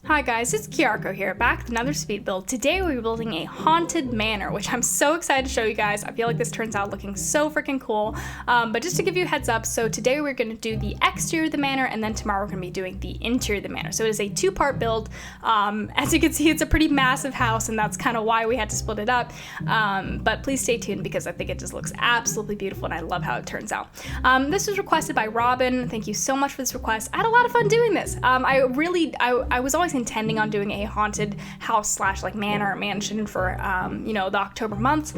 Hi guys, it's Kyarko here, back with another speed build. Today we're building a haunted manor, which I'm so excited to show you guys. I feel like this turns out looking so freaking cool. But just to give you a heads up, so today we're going to do the exterior of the manor, and then tomorrow we're going to be doing the interior of the manor. So it is a two-part build. As you can see, it's a pretty massive house, and that's kind of why we had to split it up. But please stay tuned because I think it just looks absolutely beautiful, and I love how it turns out. This was requested by Robin. Thank you so much for this request. I had a lot of fun doing this. I was always intending on doing a haunted house slash like manor or mansion for the October months,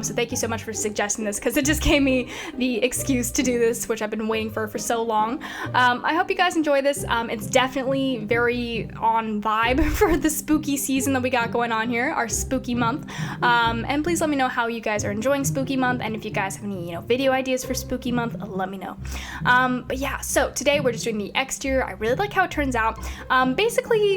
so thank you so much for suggesting this because it just gave me the excuse to do this, which I've been waiting for so long. I hope you guys enjoy this. It's definitely very on vibe for the spooky season that we got going on here, our spooky month, and please let me know how you guys are enjoying spooky month, and if you guys have any video ideas for spooky month, let me know. But yeah, so today we're just doing the exterior. I really like how it turns out. Basically,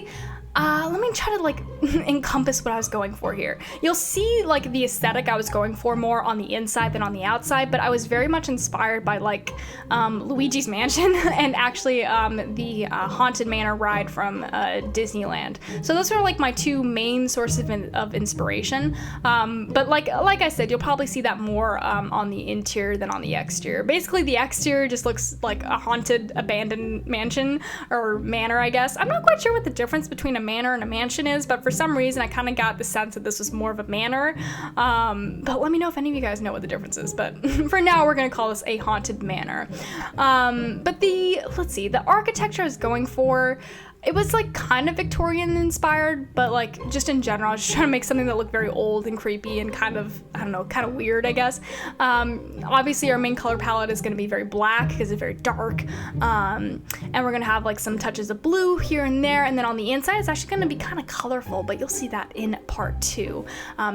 let me try to like encompass what I was going for here. You'll see like the aesthetic I was going for more on the inside than on the outside, but I was very much inspired by like Luigi's Mansion and actually the Haunted Manor ride from Disneyland. So those are like my two main sources of inspiration. But like I said, you'll probably see that more on the interior than on the exterior. Basically, the exterior just looks like a haunted abandoned mansion or manor, I guess. I'm not quite sure what the difference between a manor and a mansion is, but for some reason I kind of got the sense that this was more of a manor. But let me know if any of you guys know what the difference is. But for now, we're gonna call this a haunted manor. But the architecture I was going for, it was like kind of Victorian inspired, but like just in general, I was just trying to make something that looked very old and creepy and kind of, I don't know, kind of weird, I guess. Obviously our main color palette is gonna be very black because it's very dark. And we're gonna have like some touches of blue here and there. And then on the inside, it's actually gonna be kind of colorful, but you'll see that in part 2,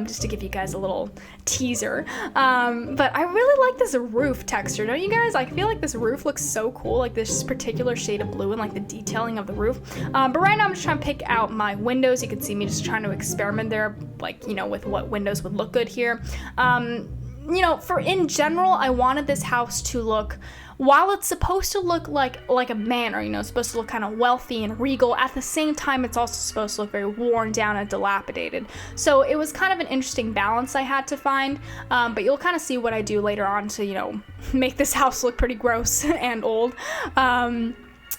just to give you guys a little teaser. But I really like this roof texture, don't you guys? I feel like this roof looks so cool, like this particular shade of blue and like the detailing of the roof. But right now I'm just trying to pick out my windows. You can see me just trying to experiment there, like, with what windows would look good here. For in general, I wanted this house to look, while it's supposed to look like a manor, it's supposed to look kind of wealthy and regal, at the same time it's also supposed to look very worn down and dilapidated. So it was kind of an interesting balance I had to find, but you'll kind of see what I do later on to, make this house look pretty gross and old.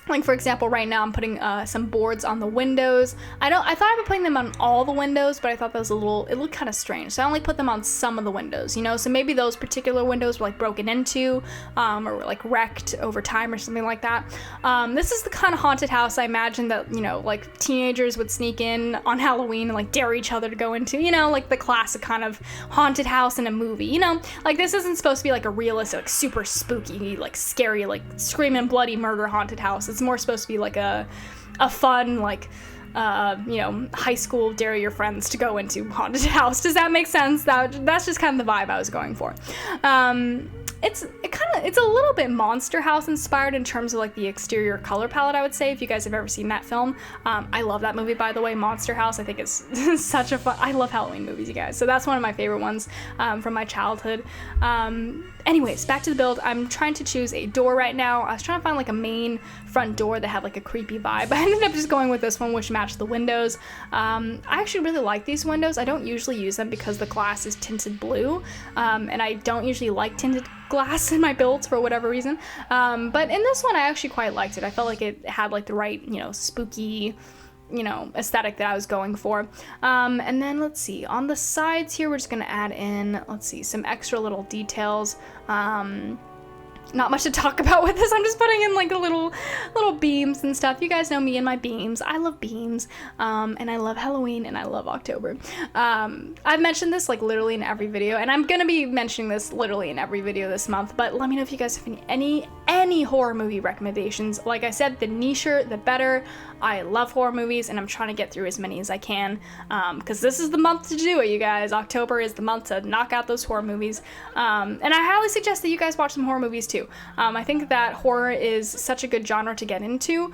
Like for example, right now I'm putting some boards on the windows. I thought I'd be putting them on all the windows, but I thought that was it looked kind of strange. So I only put them on some of the windows, so maybe those particular windows were like broken into, or were like wrecked over time or something like that. This is the kind of haunted house I imagine that, like teenagers would sneak in on Halloween and like dare each other to go into, like the classic kind of haunted house in a movie, like this isn't supposed to be like a realistic, like super spooky, like scary, like screaming bloody murder haunted house. It's more supposed to be like a fun, like, high school dare your friends to go into haunted house. Does that make sense? That's just kind of the vibe I was going for. It's a little bit Monster House inspired in terms of like the exterior color palette, I would say, if you guys have ever seen that film. I love that movie, by the way, Monster House. I think it's such a fun, I love Halloween movies, you guys. So that's one of my favorite ones from my childhood. Anyways, back to the build. I'm trying to choose a door right now. I was trying to find like a main front door that had like a creepy vibe. I ended up just going with this one, which matched the windows. I actually really like these windows. I don't usually use them because the glass is tinted blue, and I don't usually like tinted glass in my builds for whatever reason. But in this one, I actually quite liked it. I felt like it had like the right, spooky, aesthetic that I was going for. And then let's see, on the sides here, we're just gonna add in, let's see, some extra little details. Not much to talk about with this. I'm just putting in like the little beams and stuff. You guys know me and my beams. I love beams, and I love Halloween, and I love October. I've mentioned this like literally in every video, and I'm gonna be mentioning this literally in every video this month, but let me know if you guys have any horror movie recommendations. Like I said, the nicher, the better. I love horror movies, and I'm trying to get through as many as I can, because this is the month to do it, you guys. October is the month to knock out those horror movies, and I highly suggest that you guys watch some horror movies too. I think that horror is such a good genre to get into.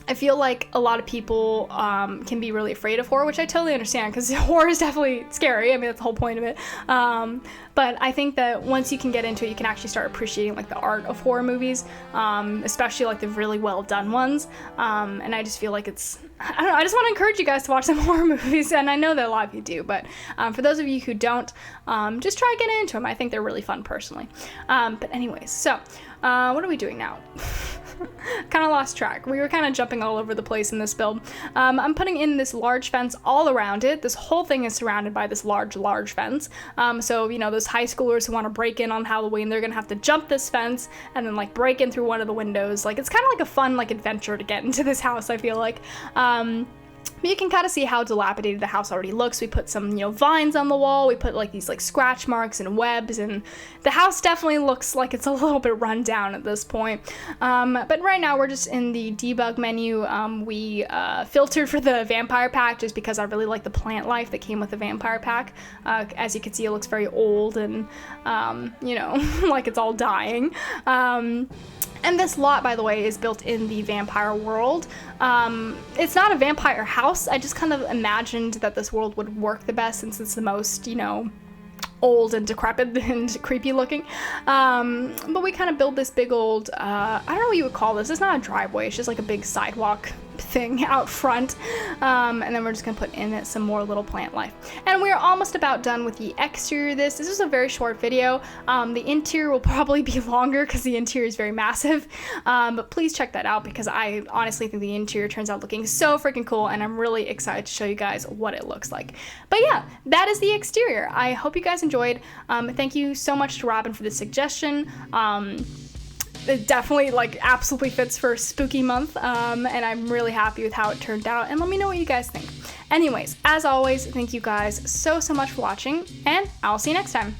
I feel like a lot of people can be really afraid of horror, which I totally understand because horror is definitely scary. I mean, that's the whole point of it. But I think that once you can get into it, you can actually start appreciating like the art of horror movies, especially like the really well done ones. And I just feel like I don't know, I just want to encourage you guys to watch some horror movies, and I know that a lot of you do, but for those of you who don't, just try getting into them. I think they're really fun personally. But anyways, so what are we doing now? Kind of lost track. We were kind of jumping all over the place in this build. I'm putting in this large fence all around it. This whole thing is surrounded by this large fence. So, you know, those high schoolers who want to break in on Halloween, they're gonna have to jump this fence and then like break in through one of the windows. Like, it's kind of like a fun like adventure to get into this house, I feel like. But you can kind of see how dilapidated the house already looks. We put some, you know, vines on the wall. We put like these like scratch marks and webs, and the house definitely looks like it's a little bit run down at this point. But right now we're just in the debug menu. We filtered for the vampire pack just because I really like the plant life that came with the vampire pack. As you can see, it looks very old and, you know, like it's all dying. And this lot, by the way, is built in the vampire world. It's not a vampire house. I just kind of imagined that this world would work the best since it's the most, you know, old and decrepit and creepy looking. But we kind of build this big old, I don't know what you would call this. It's not a driveway. It's just like a big sidewalk thing out front. And then we're just gonna put in it some more little plant life. And we're almost about done with the exterior of this. This is a very short video. The interior will probably be longer because the interior is very massive. But please check that out because I honestly think the interior turns out looking so freaking cool, and I'm really excited to show you guys what it looks like. But yeah, that is the exterior. I hope you guys enjoyed. Thank you so much to Robin for the suggestion. It definitely like absolutely fits for spooky month, and I'm really happy with how it turned out, and let me know what you guys think. Anyways, as always, thank you guys so much for watching, and I'll see you next time.